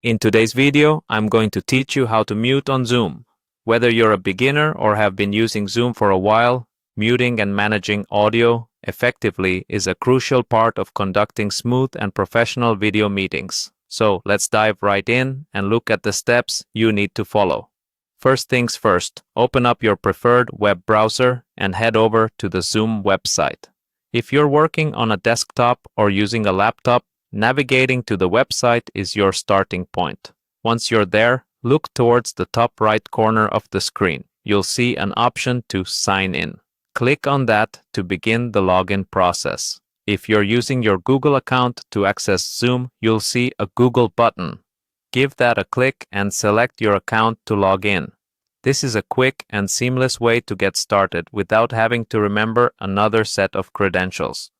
In today's video, I'm going to teach you how to mute on Zoom. Whether you're a beginner or have been using Zoom for a while, muting and managing audio effectively is a crucial part of conducting smooth and professional video meetings. So let's dive right in and look at the steps you need to follow. First things first, open up your preferred web browser and head over to the Zoom website. If you're working on a desktop or using a laptop, navigating to the website is your starting point. Once you're there, look towards the top right corner of the screen. You'll see an option to sign in. Click on that to begin the login process. If you're using your Google account to access Zoom, you'll see a Google button. Give that a click and select your account to log in. This is a quick and seamless way to get started without having to remember another set of credentials.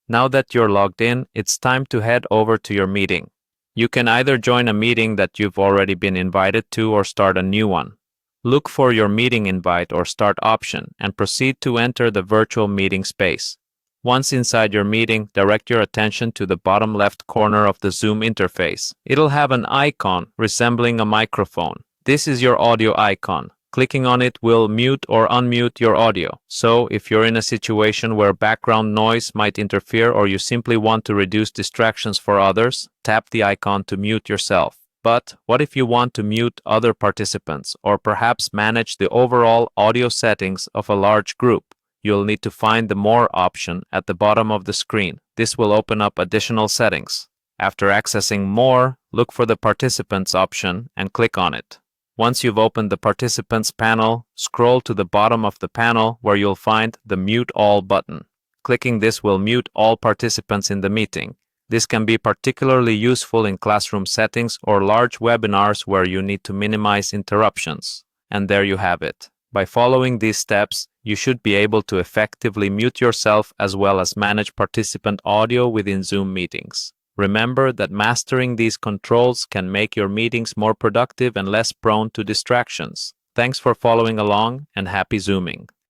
Now that you're logged in, it's time to head over to your meeting. You can either join a meeting that you've already been invited to or start a new one. Look for your meeting invite or start option and proceed to enter the virtual meeting space. Once inside your meeting, direct your attention to the bottom left corner of the Zoom interface. It'll have an icon resembling a microphone. This is your audio icon. Clicking on it will mute or unmute your audio. So, if you're in a situation where background noise might interfere or you simply want to reduce distractions for others, tap the icon to mute yourself. But what if you want to mute other participants or perhaps manage the overall audio settings of a large group? You'll need to find the More option at the bottom of the screen. This will open up additional settings. After accessing More, look for the Participants option and click on it. Once you've opened the Participants panel, scroll to the bottom of the panel where you'll find the Mute All button. Clicking this will mute all participants in the meeting. This can be particularly useful in classroom settings or large webinars where you need to minimize interruptions. And there you have it. By following these steps, you should be able to effectively mute yourself as well as manage participant audio within Zoom meetings. Remember that mastering these controls can make your meetings more productive and less prone to distractions. Thanks for following along and happy Zooming.